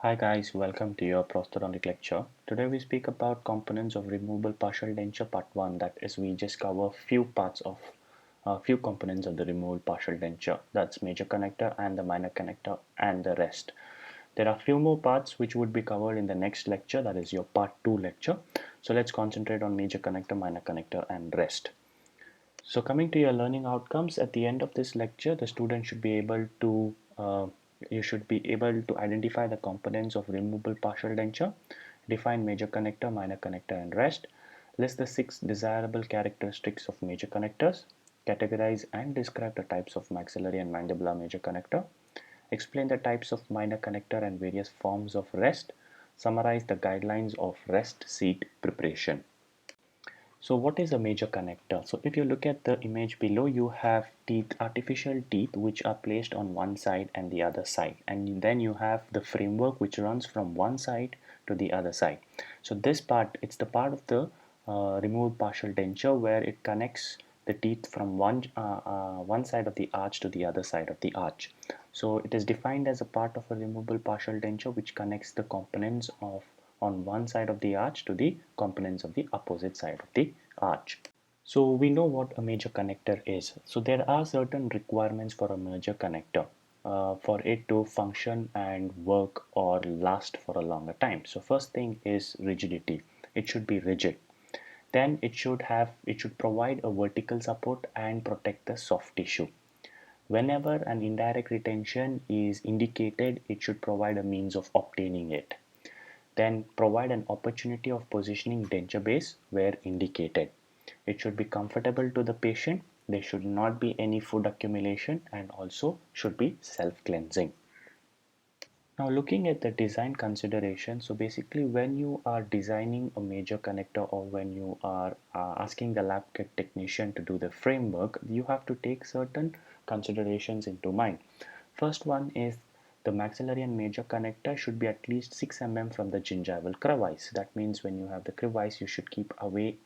Hi guys, welcome to your prosthodontic lecture. Today we speak about components of removable partial denture part 1. That is, we just cover few parts of few components of the removable partial denture. That's major connector and the minor connector and the rest. There are few more parts which would be covered in the next lecture, that is your part 2 lecture. So let's concentrate on major connector, minor connector and rest. So coming to your learning outcomes, at the end of this lecture, the student should be able to you should be able to identify the components of removable partial denture, define major connector, minor connector, and rest, list the 6 desirable characteristics of major connectors, categorize and describe the types of maxillary and mandibular major connector, explain the types of minor connector and various forms of rest, summarize the guidelines of rest seat preparation. So what is a major connector? So if you look at the image below, you have teeth, artificial teeth, which are placed on one side and the other side. And then you have the framework which runs from one side to the other side. So this part, it's the part of the removed partial denture where it connects the teeth from one side of the arch to the other side of the arch. So it is defined as a part of a removable partial denture which connects the components of on one side of the arch to the components of the opposite side of the arch. So we know what a major connector is. So there are certain requirements for a major connector for it to function and work or last for a longer time. So first thing is rigidity. It should be rigid. Then it should provide a vertical support and protect the soft tissue. Whenever an indirect retention is indicated, it should provide a means of obtaining it. Then provide an opportunity of positioning denture base where indicated. It should be comfortable to the patient. There should not be any food accumulation and also should be self-cleansing. Now looking at the design consideration, so basically when you are designing a major connector or when you are asking the lab technician to do the framework, you have to take certain considerations into mind. First one is the maxillary and major connector should be at least 6 mm from the gingival crevice. That means when you have the crevice, you should keep away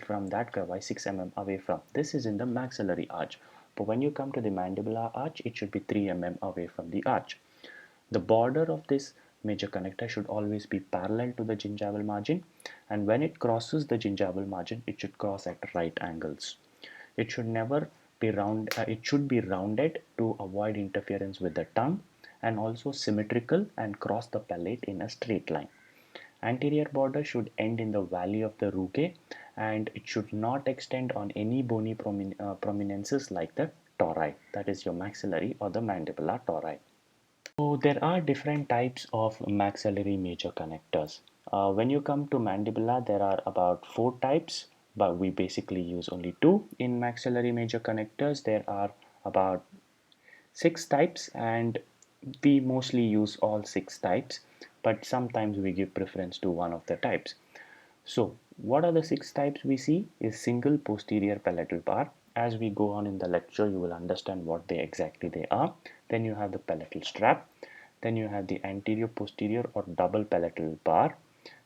from that crevice 6 mm away from. This is in the maxillary arch. But when you come to the mandibular arch, it should be 3 mm away from the arch. The border of this major connector should always be parallel to the gingival margin, and when it crosses the gingival margin, it should cross at right angles. It should never be it should be rounded to avoid interference with the tongue, and also symmetrical and cross the palate in a straight line. Anterior border should end in the valley of the rugae, and it should not extend on any bony prominences like the tori, that is your maxillary or the mandibular tori. So there are different types of maxillary major connectors. When you come to mandibular, there are about 4 types, but we basically use only 2. In maxillary major connectors, there are about 6 types, and we mostly use all 6 types, but sometimes we give preference to one of the types. So what are the 6 types we see is single posterior palatal bar. As we go on in the lecture, you will understand what they are. Then you have the palatal strap. Then you have the anterior posterior or double palatal bar.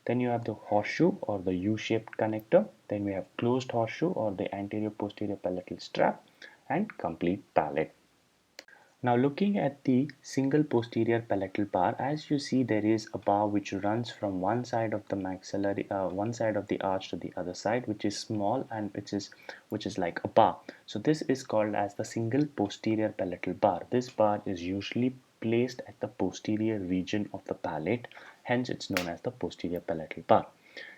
Then you have the horseshoe or the U-shaped connector. Then we have closed horseshoe or the anterior posterior palatal strap and complete palate. Now looking at the single posterior palatal bar, as you see there is a bar which runs from one side of the maxillary, one side of the arch to the other side, which is small and which is like a bar. So this is called as the single posterior palatal bar. This bar is usually placed at the posterior region of the palate, hence it's known as the posterior palatal bar.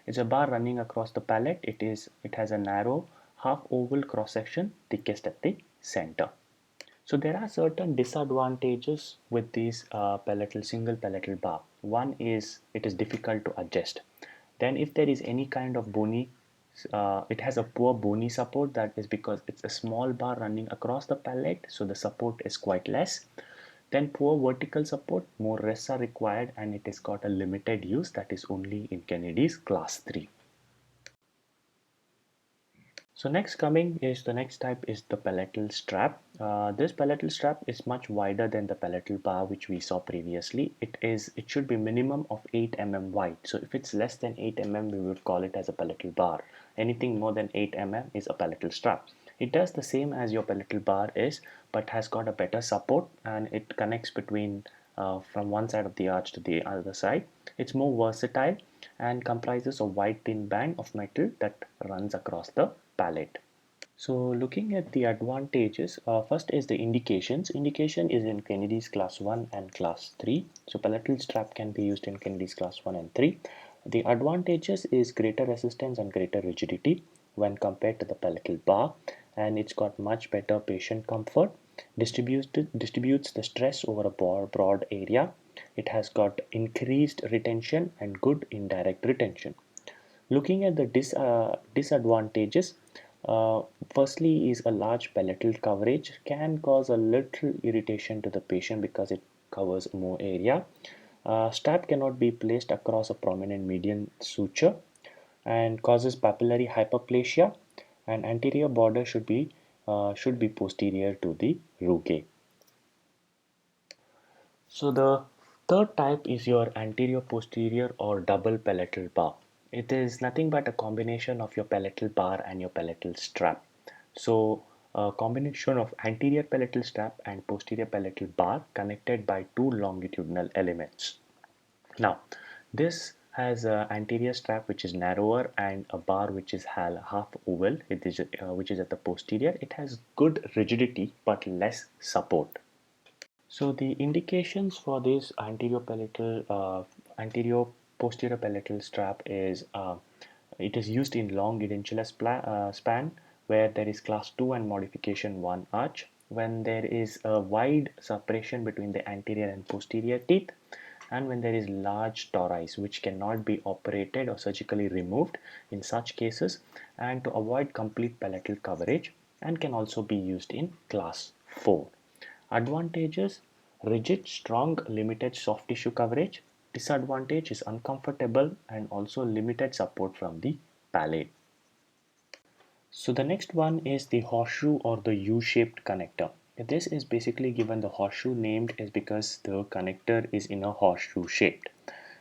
It's a bar running across the palate. It has a narrow half oval cross section, thickest at the center. So there are certain disadvantages with these single palatal bar. One is it is difficult to adjust. Then if there is any kind of bony, it has a poor bony support. That is because it's a small bar running across the palate, so the support is quite less. Then poor vertical support, more rests are required, and it has got a limited use, that is only in Kennedy's class 3. So next coming is the next type is the palatal strap. This palatal strap is much wider than the palatal bar which we saw previously. It should be minimum of 8 mm wide. So if it's less than 8 mm, we would call it as a palatal bar. Anything more than 8 mm is a palatal strap. It does the same as your palatal bar is, but has got a better support, and it connects between from one side of the arch to the other side. It's more versatile and comprises a wide thin band of metal that runs across the palate. So looking at the advantages, first is the indications. Indication is in Kennedy's class 1 and class 3. So palatal strap can be used in Kennedy's class 1 and 3. The advantages is greater resistance and greater rigidity when compared to the palatal bar, and it's got much better patient comfort, distributes the stress over a broad area. It has got increased retention and good indirect retention. Looking at the disadvantages, uh, firstly is a large palatal coverage can cause a little irritation to the patient because it covers more area. Strap cannot be placed across a prominent median suture and causes papillary hyperplasia, and anterior border should be posterior to the rugae. So the third type is your anterior posterior or double palatal bar. It is nothing but a combination of your palatal bar and your palatal strap. So a combination of anterior palatal strap and posterior palatal bar connected by two longitudinal elements. Now, this has an anterior strap which is narrower and a bar which is half oval, which is at the posterior. It has good rigidity but less support. So the indications for this anterior posterior palatal strap is it is used in long edentulous span where there is class 2 and modification 1 arch, when there is a wide separation between the anterior and posterior teeth, and when there is large torici which cannot be operated or surgically removed in such cases, and to avoid complete palatal coverage, and can also be used in class 4. Advantages: rigid, strong, limited soft tissue coverage. Disadvantage is uncomfortable and also limited support from the palate. So the next one is the horseshoe or the U-shaped connector. This is basically given the horseshoe named is because the connector is in a horseshoe shaped.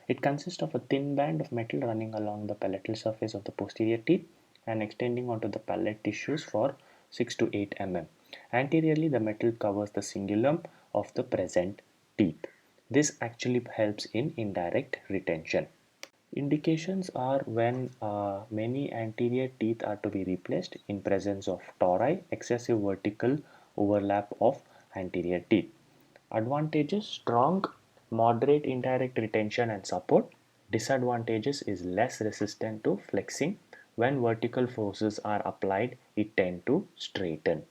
It consists of a thin band of metal running along the palatal surface of the posterior teeth and extending onto the palate tissues for 6 to 8 mm. Anteriorly, the metal covers the cingulum of the present teeth. This actually helps in indirect retention. Indications are when many anterior teeth are to be replaced in presence of tori, excessive vertical overlap of anterior teeth. Advantages: strong, moderate indirect retention and support. Disadvantages is less resistant to flexing. When vertical forces are applied, it tend to straighten.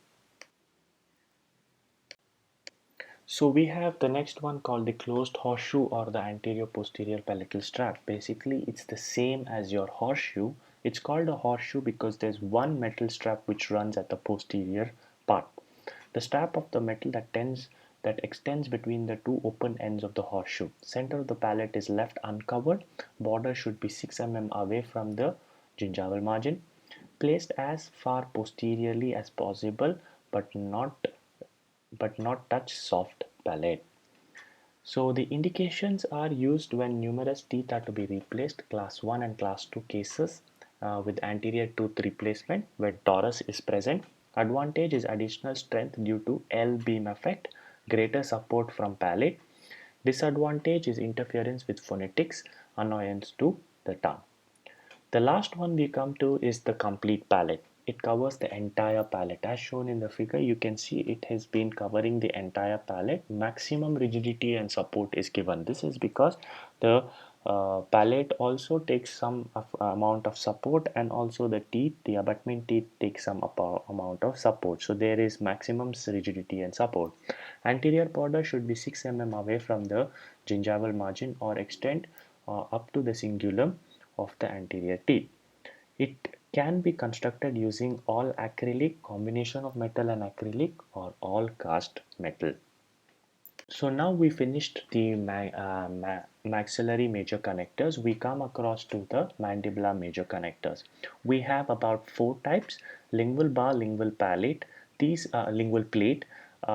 So we have the next one called the closed horseshoe or the anterior posterior palatal strap. Basically, it's the same as your horseshoe. It's called a horseshoe because there's one metal strap which runs at the posterior part. The strap of the metal that extends between the two open ends of the horseshoe. Center of the palate is left uncovered. Border should be 6 mm away from the gingival margin. Placed as far posteriorly as possible, but not touch soft palate. So the indications are used when numerous teeth are to be replaced, class 1 and class 2 cases with anterior tooth replacement where torus is present. Advantage is additional strength due to L-beam effect, greater support from palate. Disadvantage is interference with phonetics, annoyance to the tongue. The last one we come to is the complete palette. It covers the entire palette. As shown in the figure, you can see it has been covering the entire palette. Maximum rigidity and support is given. This is because the palette also takes some amount of support, and also the teeth, the abutment teeth, take some amount of support. So there is maximum rigidity and support. Anterior border should be 6 mm away from the gingival margin or extend up to the cingulum of the anterior teeth. It can be constructed using all acrylic, combination of metal and acrylic, or all cast metal. So now we finished the maxillary major connectors. We come across to the mandibular major connectors. We have about 4 types: lingual bar, lingual palate, these lingual plate.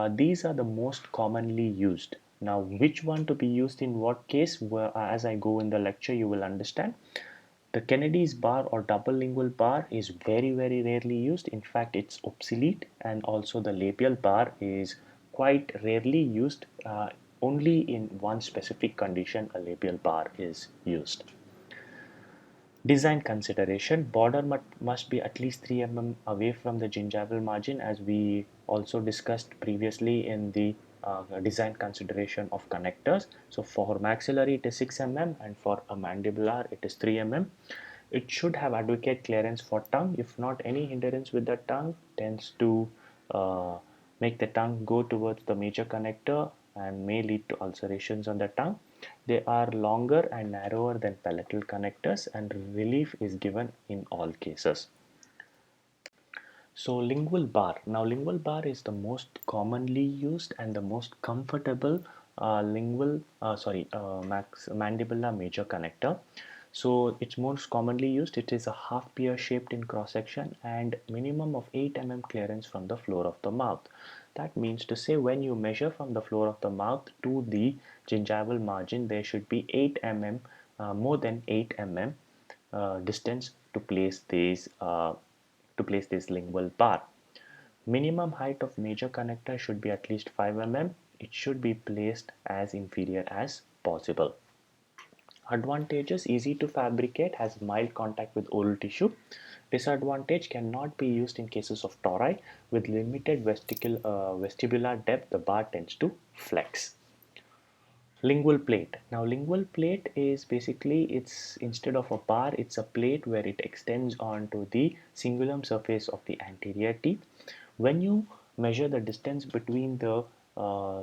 These are the most commonly used. Now, which one to be used in what case? As I go in the lecture, you will understand. The Kennedy's bar or double lingual bar is very, very rarely used. In fact, it's obsolete, and also the labial bar is quite rarely used only in one specific condition a labial bar is used. Design consideration: border must be at least 3 mm away from the gingival margin, as we also discussed previously in the design consideration of connectors. So for maxillary it is 6 mm and for a mandibular it is 3 mm. It should have adequate clearance for tongue. If not, any hindrance with the tongue tends to uh, make the tongue go towards the major connector and may lead to ulcerations on the tongue. They are longer and narrower than palatal connectors, and relief is given in all cases. So lingual bar. Now lingual bar is the most commonly used and the most comfortable mandibular major connector. So it's most commonly used. It is a half pear shaped in cross section and minimum of 8 mm clearance from the floor of the mouth. That means to say, when you measure from the floor of the mouth to the gingival margin, there should be 8 mm, more than 8 mm distance to place this lingual bar. Minimum height of major connector should be at least 5 mm. It should be placed as inferior as possible. Advantages: easy to fabricate, has mild contact with oral tissue. Disadvantage: cannot be used in cases of tori. With limited vestibular depth, the bar tends to flex. Lingual plate. Now lingual plate is basically, it's instead of a bar, it's a plate where it extends onto the cingulum surface of the anterior teeth. When you measure the distance between the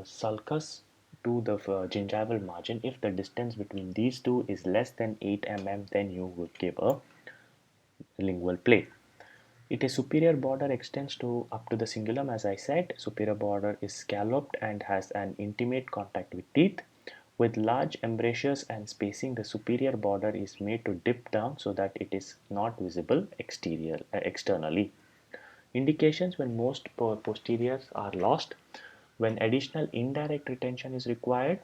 sulcus to the gingival margin, if the distance between these two is less than 8 mm, then you would give a lingual plate. It is superior border extends to up to the cingulum. As I said, superior border is scalloped and has an intimate contact with teeth. With large embrasures and spacing, the superior border is made to dip down so that it is not visible externally. Indications: when most posteriors are lost, when additional indirect retention is required,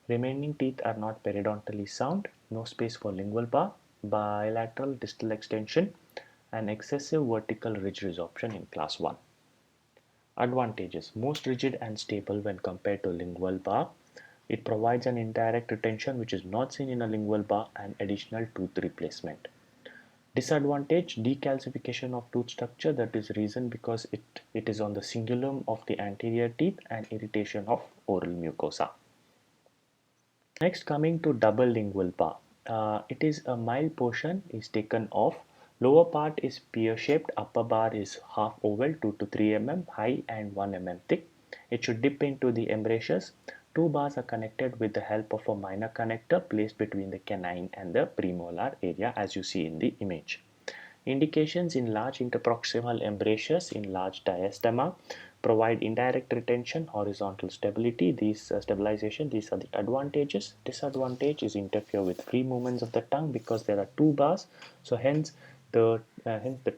remaining teeth are not periodontally sound, no space for lingual bar, bilateral distal extension, and excessive vertical ridge resorption in class 1. Advantages: most rigid and stable when compared to lingual bar. It provides an indirect retention which is not seen in a lingual bar, and additional tooth replacement. Disadvantage: decalcification of tooth structure. That is reason because it is on the cingulum of the anterior teeth, and irritation of oral mucosa. Next, coming to double lingual bar. It is a mild portion is taken off. Lower part is pear shaped, upper bar is half oval, 2 to 3 mm high and 1 mm thick. It should dip into the embrasures. Two bars are connected with the help of a minor connector placed between the canine and the premolar area, as you see in the image. Indications: in large interproximal embrasures, in large diastema, provide indirect retention, horizontal stability. These stabilization, these are the advantages. Disadvantage is interfere with free movements of the tongue because there are two bars. So hence the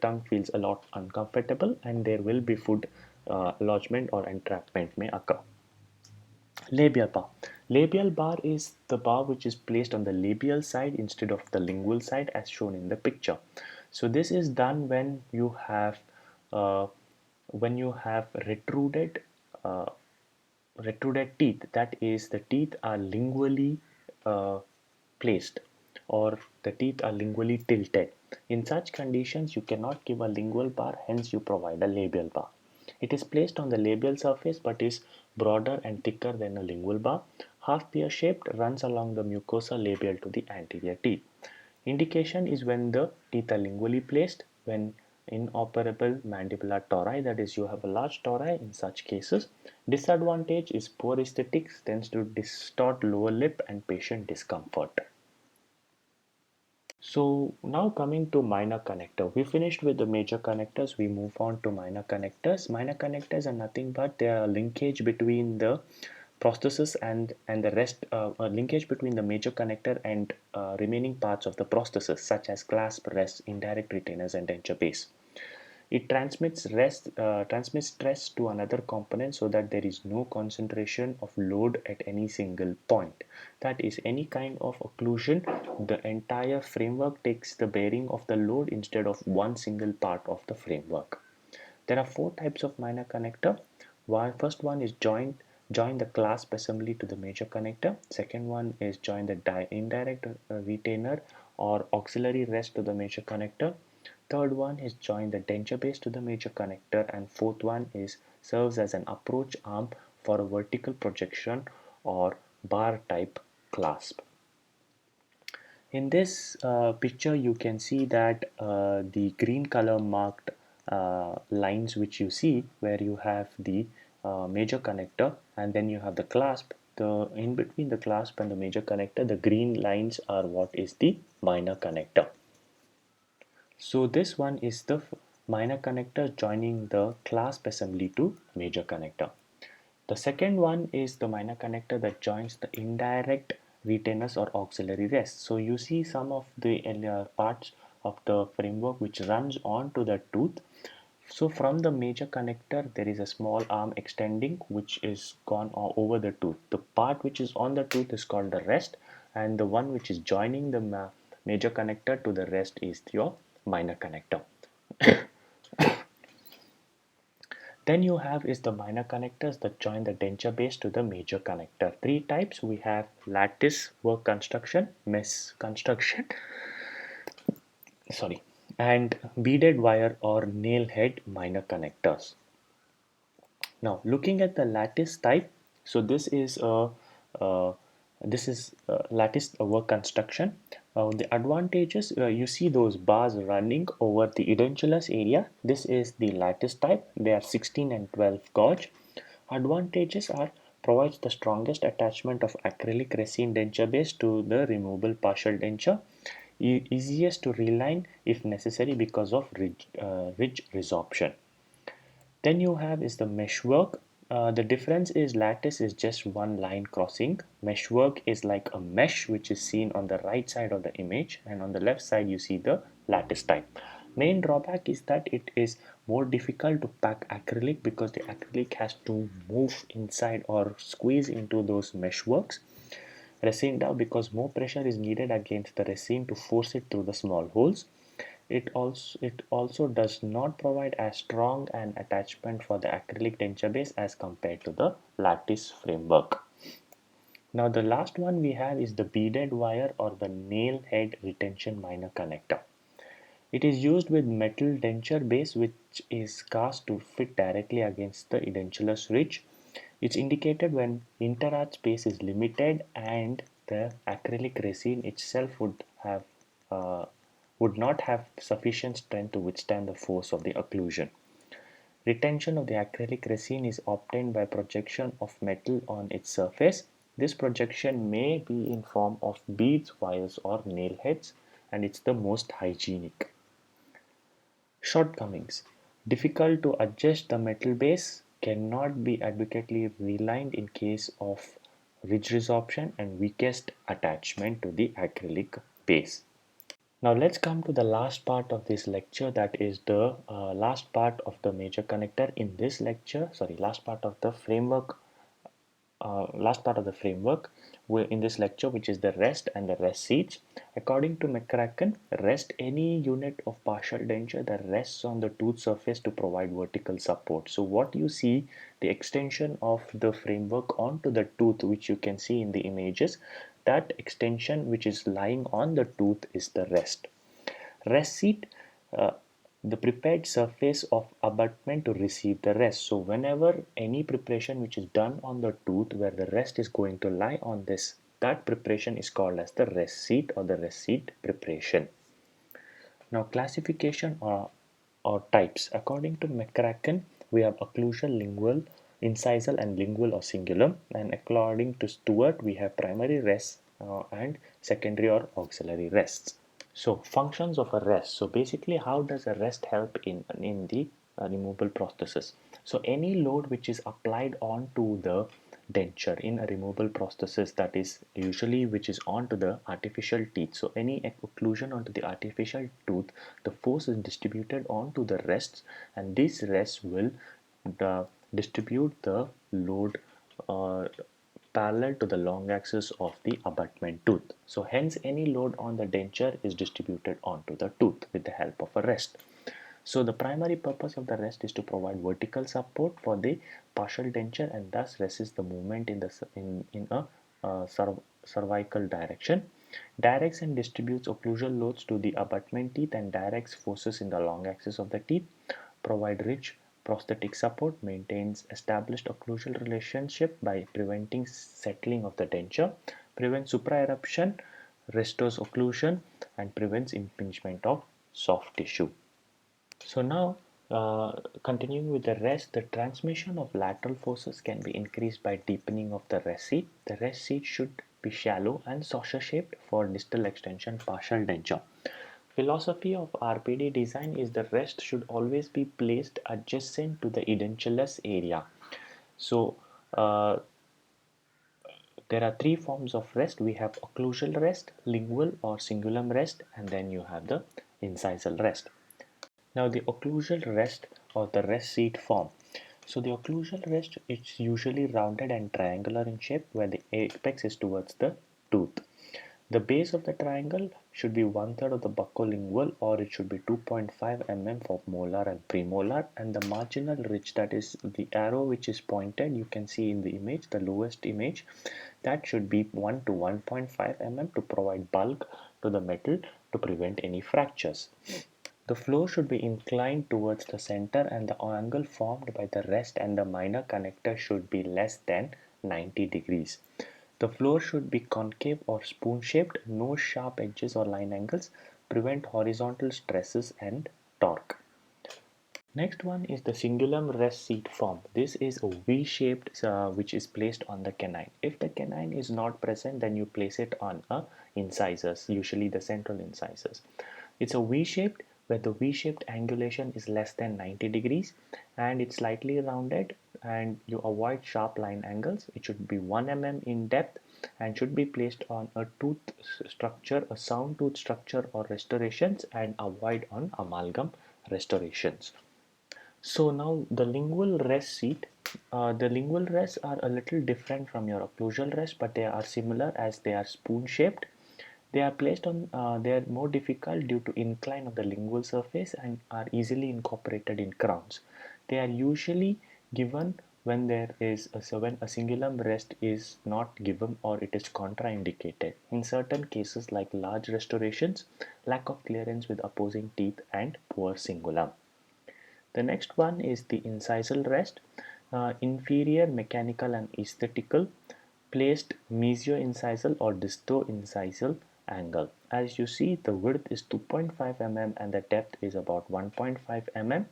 tongue feels a lot uncomfortable, and there will be food lodgement or entrapment may occur. Labial bar. Labial bar is the bar which is placed on the labial side instead of the lingual side, as shown in the picture. So this is done uh, when you have uh, retruded teeth. That is, the teeth are lingually uh, placed, or the teeth are lingually tilted. In such conditions, you cannot give a lingual bar, hence you provide a labial bar. It is placed on the labial surface but is broader and thicker than a lingual bar. Half pear shaped, runs along the mucosa labial to the anterior teeth. Indication is when the teeth are lingually placed, when inoperable mandibular tori, that is, you have a large tori in such cases. Disadvantage is poor aesthetics, tends to distort lower lip and patient discomfort. So now coming to minor connector, we finished with the major connectors, we move on to minor connectors. Minor connectors are nothing but they are a linkage between the prosthesis and the rest, a linkage between the major connector and remaining parts of the prosthesis, such as clasp, rest, indirect retainers, and denture base. It transmits stress to another component so that there is no concentration of load at any single point. That is, any kind of occlusion, the entire framework takes the bearing of the load instead of one single part of the framework. There are four types of minor connector. First one is joint join the clasp assembly to the major connector. Second one is join the indirect retainer or auxiliary rest to the major connector. Third one is join the denture base to the major connector, and fourth one is serves as an approach arm for a vertical projection or bar type clasp. In this picture you can see that the green color marked lines which you see, where you have the major connector and then you have the clasp. The in between the clasp and the major connector, the green lines are what is the minor connector. So this one is the minor connector joining the clasp assembly to major connector. The second one is the minor connector that joins the indirect retainers or auxiliary rest. So you see some of the parts of the framework which runs onto the tooth. So from the major connector there is a small arm extending which is gone over the tooth. The part which is on the tooth is called the rest, and the one which is joining the major connector to the rest is your minor connector. Then you have is the minor connectors that join the denture base to the major connector. Three types we have: lattice work construction, mesh construction, sorry, and beaded wire or nail head minor connectors. Now looking at the lattice type, so uh, this is lattice work construction. The advantages, you see those bars running over the edentulous area. This is the lattice type. They are 16 and 12 gauge. Advantages are: provides the strongest attachment of acrylic resin denture base to the removable partial denture, easiest to reline if necessary because of ridge resorption. Then you have is the meshwork. The difference is lattice is just one line crossing. Meshwork is like a mesh which is seen on the right side of the image, and on the left side you see the lattice type. Main drawback is that it is more difficult to pack acrylic because the acrylic has to move inside or squeeze into those meshworks. Resin down because more pressure is needed against the resin to force it through the small holes. It also does not provide as strong an attachment for the acrylic denture base as compared to the lattice framework. Now the last one we have is the beaded wire or the nail head retention minor connector. It is used with metal denture base which is cast to fit directly against the edentulous ridge. It's indicated when interarch space is limited and the acrylic resin itself uh, would not have sufficient strength to withstand the force of the occlusion. Retention of the acrylic resin is obtained by projection of metal on its surface. This projection may be in form of beads, wires or nail heads, and it's the most hygienic. Shortcomings: difficult to adjust the metal base, cannot be adequately relined in case of ridge resorption, and weakest attachment to the acrylic base. Now let's come to the last part of this lecture, that is the last part of the major connector in this lecture, sorry, last part of the framework in this lecture, which is the rest and the rest seats. According to McCracken, rest any unit of partial denture that rests on the tooth surface to provide vertical support. So what you see, the extension of the framework onto the tooth, which you can see in the images, that extension which is lying on the tooth is the rest. Rest seat, uh, the prepared surface of abutment to receive the rest. So whenever any preparation which is done on the tooth where the rest is going to lie on this, that preparation is called as the rest seat or the rest seat preparation. Now classification or types. According to McCracken, we have occlusal, lingual, incisal and lingual or cingulum, and according to Stewart we have primary rests and secondary or auxiliary rests. So functions of a rest. So basically how does a rest help in the removable prosthesis? So any load which is applied onto the denture in a removable prosthesis, that is usually which is onto the artificial teeth. So any occlusion onto the artificial tooth, the force is distributed onto the rests, and these rests will distribute the load uh, parallel to the long axis of the abutment tooth. So hence any load on the denture is distributed onto the tooth with the help of a rest. So the primary purpose of the rest is to provide vertical support for the partial denture and thus resist the movement in a cervical direction. Directs and distributes occlusal loads to the abutment teeth and directs forces in the long axis of the teeth, provide rich prosthetic support, maintains established occlusal relationship by preventing settling of the denture, prevents supraeruption, restores occlusion, and prevents impingement of soft tissue. So now, continuing with the rest, the transmission of lateral forces can be increased by deepening of the rest seat. The rest seat should be shallow and saucer shaped for distal extension partial denture. Philosophy of RPD design is the rest should always be placed adjacent to the edentulous area. So there are three forms of rest. We have occlusal rest, lingual or cingulum rest, and then you have the incisal rest. Now the occlusal rest or the rest seat form. So the occlusal rest is usually rounded and triangular in shape where the apex is towards the tooth. The base of the triangle should be 1/3 of the buccolingual or it should be 2.5 mm for molar and premolar, and the marginal ridge, that is the arrow which is pointed, you can see in the image, the lowest image, that should be 1 to 1.5 mm to provide bulk to the metal to prevent any fractures. The floor should be inclined towards the center and the angle formed by the rest and the minor connector should be less than 90 degrees. The floor should be concave or spoon shaped, no sharp edges or line angles, prevent horizontal stresses and torque. Next one is the cingulum rest seat form. This is a V-shaped which is placed on the canine. If the canine is not present, then you place it on a incisors, usually the central incisors. It's a V-shaped where the V-shaped angulation is less than 90 degrees and it's slightly rounded and you avoid sharp line angles. It should be 1 mm in depth and should be placed on a tooth structure, a sound tooth structure or restorations, and avoid on amalgam restorations. So now the lingual rest seat, the lingual rests are a little different from your occlusal rest, but they are similar as they are spoon shaped. They are placed on, they are more difficult due to incline of the lingual surface and are easily incorporated in crowns. They are usually given when there is when a cingulum rest is not given or it is contraindicated. In certain cases like large restorations, lack of clearance with opposing teeth and poor cingulum. The next one is the incisal rest, inferior mechanical and aesthetical, placed mesio-incisal or disto-incisal angle. As you see, the width is 2.5 mm and the depth is about 1.5 mm.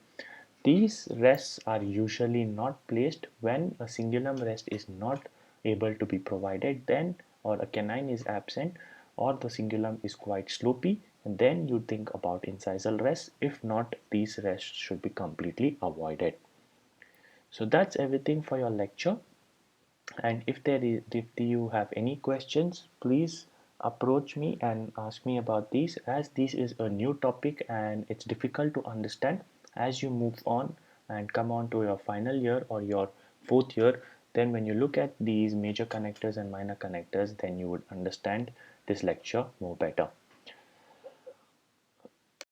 These rests are usually not placed when a cingulum rest is not able to be provided, then or a canine is absent or the cingulum is quite slopy, and then you think about incisal rest. If not, these rests should be completely avoided. So that's everything for your lecture, and if you have any questions, please approach me and ask me about these, as this is a new topic and it's difficult to understand. As you move on and come on to your final year or your fourth year, then when you look at these major connectors and minor connectors, then you would understand this lecture more better.